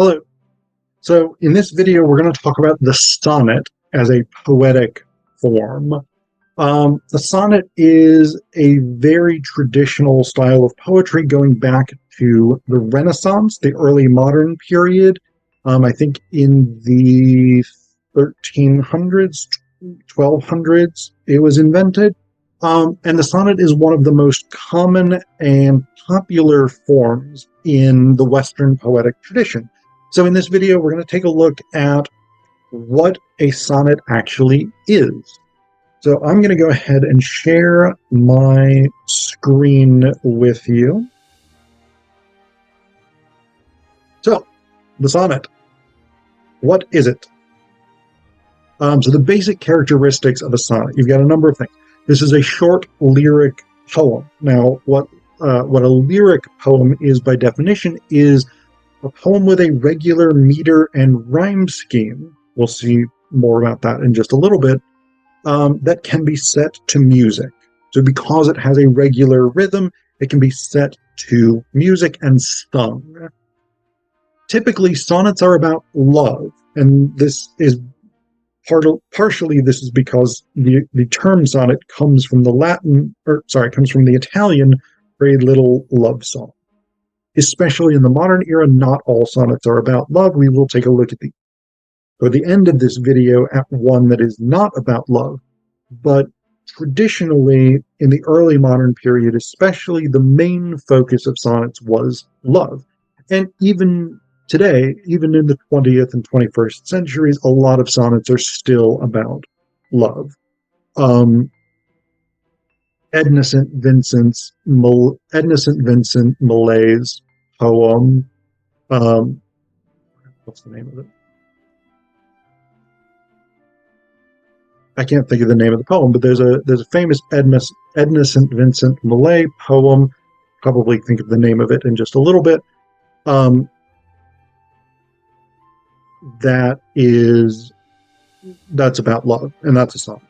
Hello. So in this video, we're going to talk about the sonnet as a poetic form. The sonnet is a very traditional style of poetry going back to the Renaissance, the early modern period. I think in the 1300s, 1200s, it was invented. And the sonnet is one of the most common and popular forms in the Western poetic tradition. So in this video, we're going to take a look at what a sonnet actually is. So I'm going to go ahead and share my screen with you. So, the sonnet. What is it? So the basic characteristics of a sonnet. You've got a number of things. This is a short lyric poem. Now, what a lyric poem is by definition is a poem with a regular meter and rhyme scheme. We'll see more about that in just a little bit. That can be set to music. So because it has a regular rhythm, it can be set to music and sung. Typically, sonnets are about love, and this is partially this is because the term sonnet comes from the Italian for a little love song. Especially in the modern era, not all sonnets are about love. We will take a look at the end of this video at one that is not about love. But traditionally, in the early modern period, especially, the main focus of sonnets was love. And even today, even in the 20th and 21st centuries, a lot of sonnets are still about love. Edna St. Vincent Millay's poem. What's the name of it? I can't think of the name of the poem, but there's a famous Edna St. Vincent Millay poem. Probably think of the name of it in just a little bit. That's about love, and that's a song.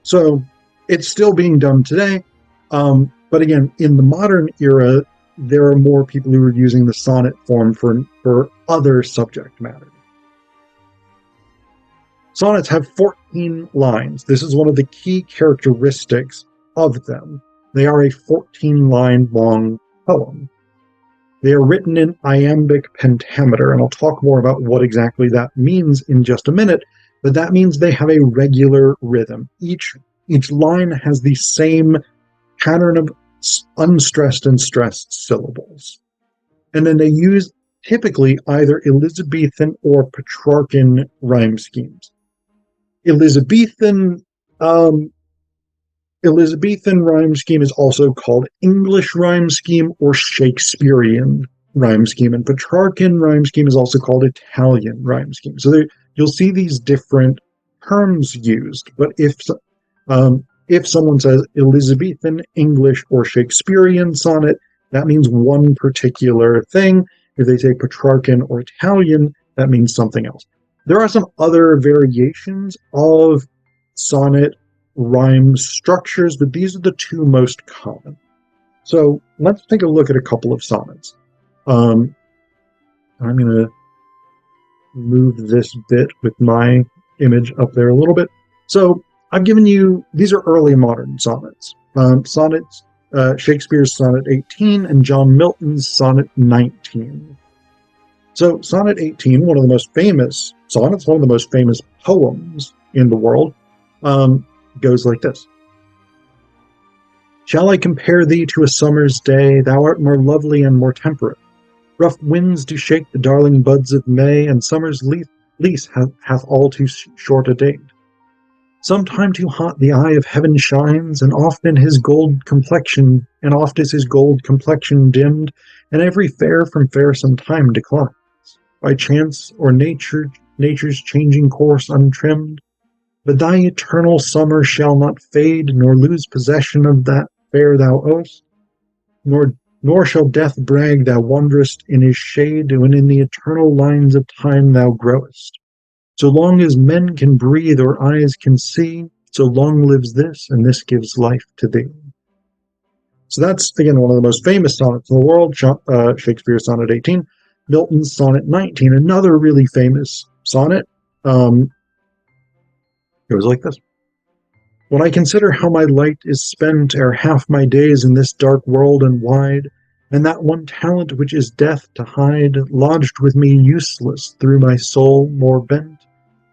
So it's still being done today. But again, in the modern era, there are more people who are using the sonnet form for other subject matter. Sonnets have 14 lines. This is one of the key characteristics of them. They are a 14-line long poem. They are written in iambic pentameter, and I'll talk more about what exactly that means in just a minute, but that means they have a regular rhythm. Each line has the same pattern of unstressed and stressed syllables. And then they use typically either Elizabethan or Petrarchan rhyme schemes. Elizabethan rhyme scheme is also called English rhyme scheme or Shakespearean rhyme scheme, and Petrarchan rhyme scheme is also called Italian rhyme scheme. So you'll see these different terms used, but if someone says Elizabethan, English, or Shakespearean sonnet, that means one particular thing. If they say Petrarchan or Italian, that means something else. There are some other variations of sonnet rhyme structures, but these are the two most common. So let's take a look at a couple of sonnets. I'm going to move this bit with my image up there a little bit. So I've given you, these are early modern sonnets. Shakespeare's Sonnet 18 and John Milton's Sonnet 19. So Sonnet 18, one of the most famous sonnets, one of the most famous poems in the world, goes like this. Shall I compare thee to a summer's day? Thou art more lovely and more temperate. Rough winds do shake the darling buds of May, and summer's lease hath all too short a date. Sometime too hot the eye of heaven shines, and oft is his gold complexion dimmed, and every fair from fair some time declines, by chance or nature's changing course untrimmed. But thy eternal summer shall not fade, nor lose possession of that fair thou owest, nor shall death brag thou wanderest in his shade, when in the eternal lines of time thou growest. So long as men can breathe or eyes can see, so long lives this, and this gives life to thee. So that's, again, one of the most famous sonnets in the world, Shakespeare's Sonnet 18. Milton's Sonnet 19, another really famous sonnet. It was like this. When I consider how my light is spent ere half my days in this dark world and wide, and that one talent which is death to hide, lodged with me useless through my soul more bent,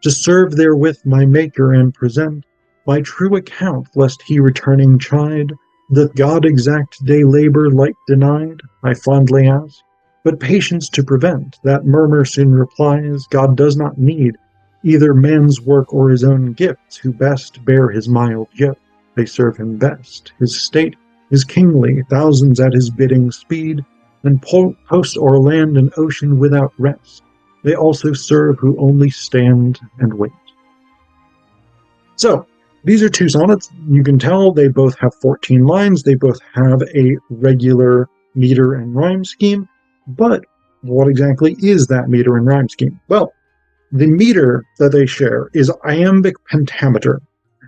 to serve therewith my Maker and present my true account, lest he returning chide, doth God exact day labor like denied? I fondly ask, but patience to prevent, that murmur soon replies, God does not need either man's work or his own gifts, who best bear his mild yoke, they serve him best. His state is kingly, thousands at his bidding speed, and post o'er land and ocean without rest. They also serve who only stand and wait. So, these are two sonnets. You can tell they both have 14 lines. They both have a regular meter and rhyme scheme. But what exactly is that meter and rhyme scheme? Well, the meter that they share is iambic pentameter.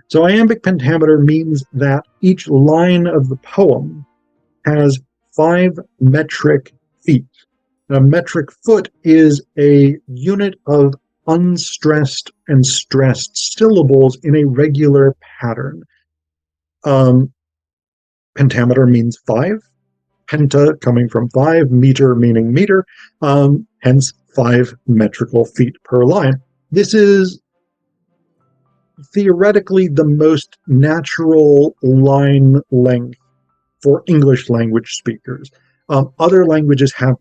So iambic pentameter means that each line of the poem has 5 metric feet. A metric foot is a unit of unstressed and stressed syllables in a regular pattern. Pentameter means 5. Penta coming from 5, meter meaning meter, hence 5 metrical feet per line. This is theoretically the most natural line length for English language speakers. Other languages have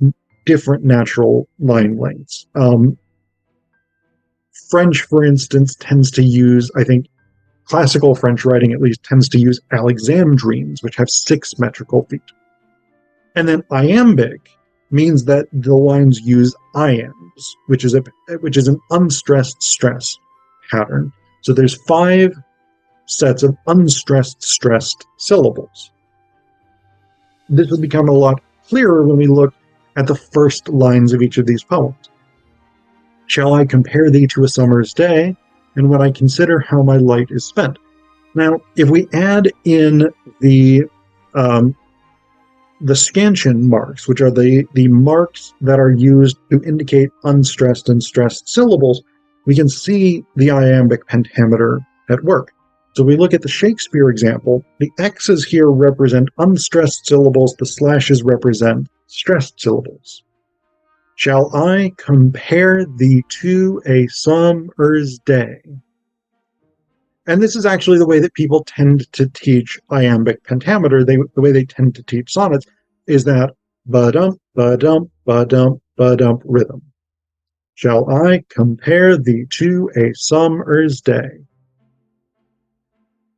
different natural line lengths. French, for instance, tends to use, I think, classical French writing at least tends to use Alexandrines, which have 6 metrical feet. And then iambic means that the lines use iambs, which is an unstressed stress pattern. So there's 5 sets of unstressed stressed syllables. This will become a lot clearer when we look at the first lines of each of these poems. Shall I compare thee to a summer's day, and when I consider how my light is spent? Now, if we add in the scansion marks, which are the marks that are used to indicate unstressed and stressed syllables, we can see the iambic pentameter at work. So we look at the Shakespeare example. The X's here represent unstressed syllables, the slashes represent stressed syllables. Shall I compare thee to a summer's day? And this is actually the way that people tend to teach iambic pentameter. The way they tend to teach sonnets is that ba-dump, ba-dump, ba-dump, ba-dump rhythm. Shall I compare thee to a summer's day?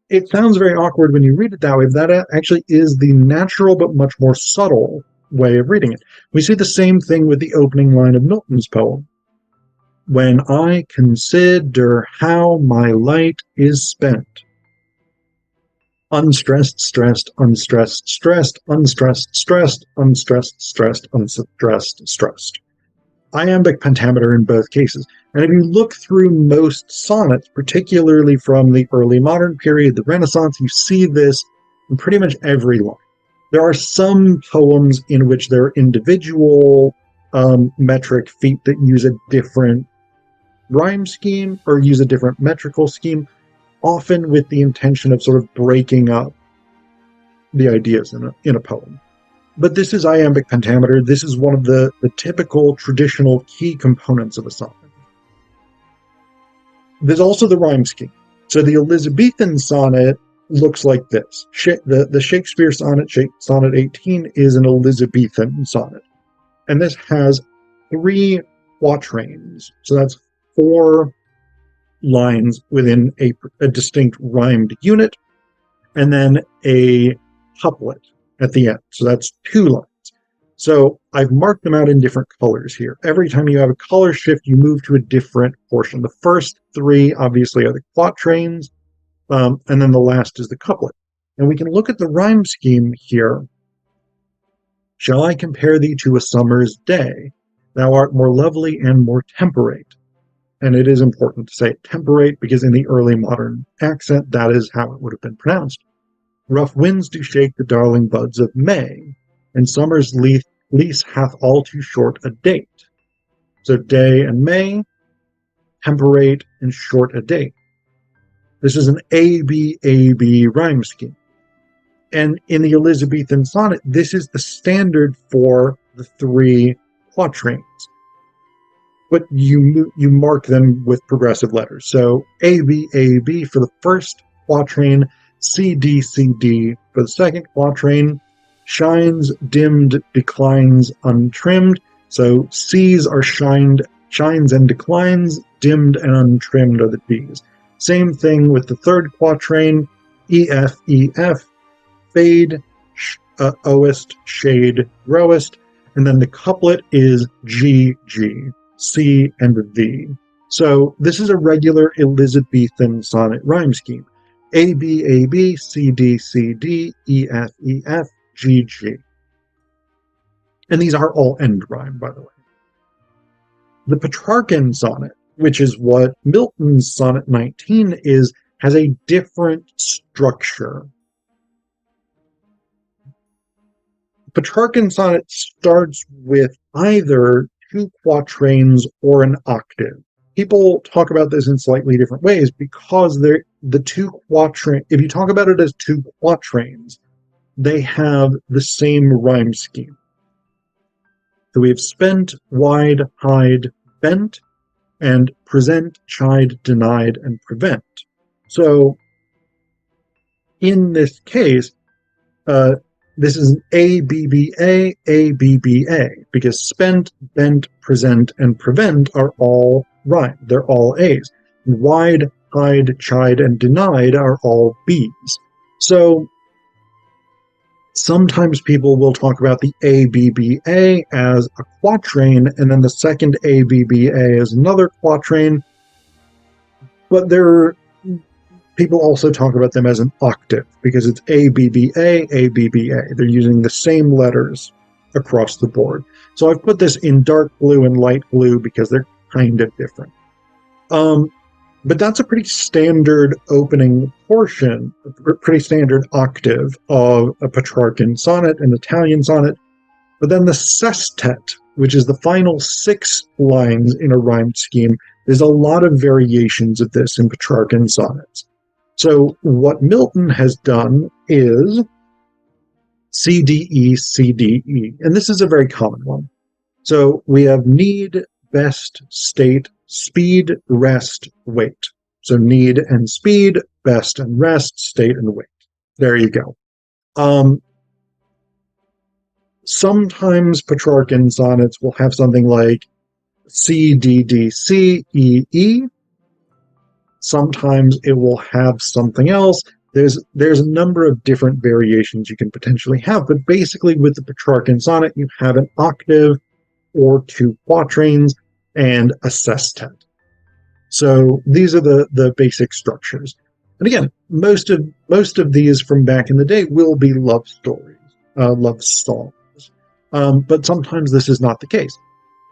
It sounds very awkward when you read it that way, but that actually is the natural but much more subtle way of reading it. We see the same thing with the opening line of Milton's poem. When I consider how my light is spent. Unstressed, stressed, unstressed, stressed, unstressed, stressed, unstressed, stressed, unstressed, stressed. Iambic pentameter in both cases. And if you look through most sonnets, particularly from the early modern period, the Renaissance, you see this in pretty much every line. There are some poems in which there are individual metric feet that use a different rhyme scheme or use a different metrical scheme, often with the intention of sort of breaking up the ideas in a poem. But this is iambic pentameter. This is one of the typical traditional key components of a sonnet. There's also the rhyme scheme. So the Elizabethan sonnet looks like this. The Shakespeare sonnet, Sonnet 18, is an Elizabethan sonnet. And this has 3 quatrains. So that's 4 lines within a distinct rhymed unit, and then a couplet at the end. So that's 2 lines. So I've marked them out in different colors here. Every time you have a color shift, you move to a different portion. The first 3 obviously are the quatrains, and then the last is the couplet. And we can look at the rhyme scheme here. Shall I compare thee to a summer's day? Thou art more lovely and more temperate. And it is important to say temperate because in the early modern accent, that is how it would have been pronounced. Rough winds do shake the darling buds of May, and summer's lease hath all too short a date. So day and May, temperate and short a date. This is an A-B rhyme scheme. And in the Elizabethan sonnet, this is the standard for the 3 quatrains. But you mark them with progressive letters. So A-B for the first quatrain, C-D for the second quatrain, shines, dimmed, declines, untrimmed. So C's are shines and declines, dimmed and untrimmed are the D's. Same thing with the third quatrain, E-F, fade, oest, shade, growest. And then the couplet is G, C, and V. So this is a regular Elizabethan sonnet rhyme scheme. A-B, C-D, E-F, G. And these are all end rhyme, by the way. The Petrarchan sonnet, which is what Milton's Sonnet 19 is, has a different structure. Petrarchan sonnet starts with either 2 quatrains or an octave. People talk about this in slightly different ways because the 2 quatrains, if you talk about it as 2 quatrains, they have the same rhyme scheme. So we have spent, wide, hide, bent, and present, chide, denied, and prevent. So in this case, this is an A-B-B-A, because spent, bent, present, and prevent are all rhyme. They're all A's. Wide, hide, chide, and denied are all B's. So sometimes people will talk about the A-B-B-A as a quatrain, and then the second A-B-B-A as another quatrain. But people also talk about them as an octave because it's A-B-B-A. They're using the same letters across the board. So I've put this in dark blue and light blue because they're kind of different. But that's a pretty standard opening portion, a pretty standard octave of a Petrarchan sonnet, an Italian sonnet. But then the sestet, which is the final 6 lines in a rhymed scheme, there's a lot of variations of this in Petrarchan sonnets. So what Milton has done is C-D-E, and this is a very common one. So we have need, best, state, speed, rest, wait. So need and speed, best and rest, state and wait. There you go. Sometimes Petrarchan sonnets will have something like C-D-D-C-E-E. Sometimes it will have something else. There's a number of different variations you can potentially have, but basically with the Petrarchan sonnet, you have an octave or 2 quatrains and a sestet. So these are the basic structures. And again, most of these from back in the day will be love stories, love songs. But sometimes this is not the case,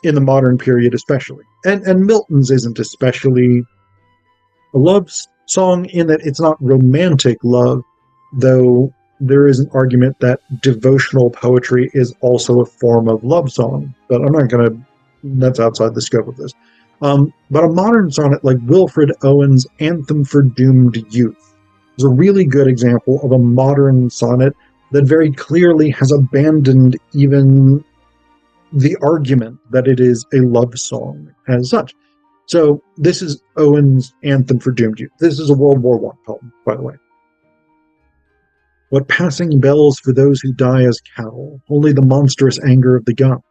in the modern period especially. And Milton's isn't especially a love song in that it's not romantic love, though there is an argument that devotional poetry is also a form of love song. But I'm not going to, that's outside the scope of this. But a modern sonnet like Wilfred Owen's Anthem for Doomed Youth is a really good example of a modern sonnet that very clearly has abandoned even the argument that it is a love song as such. So this is Owen's Anthem for Doomed Youth. This is a World War I poem, by the way. What passing bells for those who die as cattle, only the monstrous anger of the guns,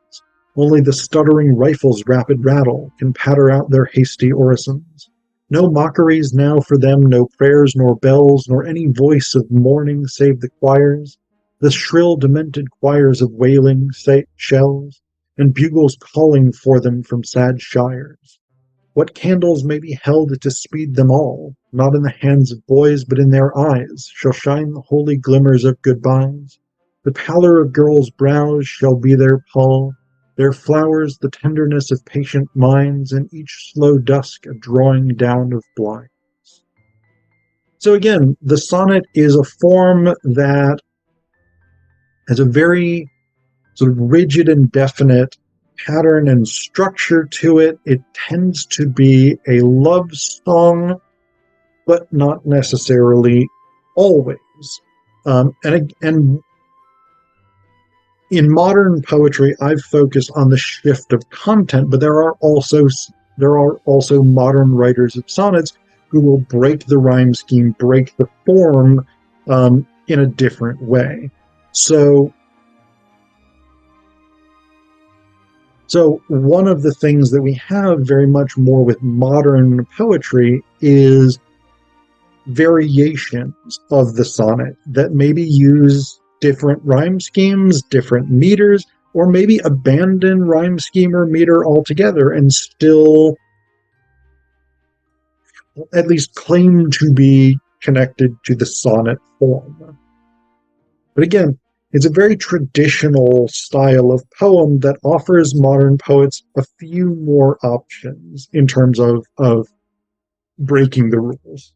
only the stuttering rifle's rapid rattle can patter out their hasty orisons. No mockeries now for them, no prayers nor bells, nor any voice of mourning save the choirs, the shrill demented choirs of wailing shells, and bugles calling for them from sad shires. What candles may be held to speed them all, not in the hands of boys, but in their eyes, shall shine the holy glimmers of goodbyes. The pallor of girls' brows shall be their pall, their flowers the tenderness of patient minds, and each slow dusk a drawing down of blinds. So again, the sonnet is a form that has a very sort of rigid and definite pattern and structure to it. It tends to be a love song, but not necessarily always. And in modern poetry, I've focused on the shift of content, but there are also modern writers of sonnets who will break the rhyme scheme, break the form in a different way. So one of the things that we have very much more with modern poetry is variations of the sonnet that maybe use different rhyme schemes, different meters, or maybe abandon rhyme scheme or meter altogether and still at least claim to be connected to the sonnet form. But again, it's a very traditional style of poem that offers modern poets a few more options in terms of breaking the rules.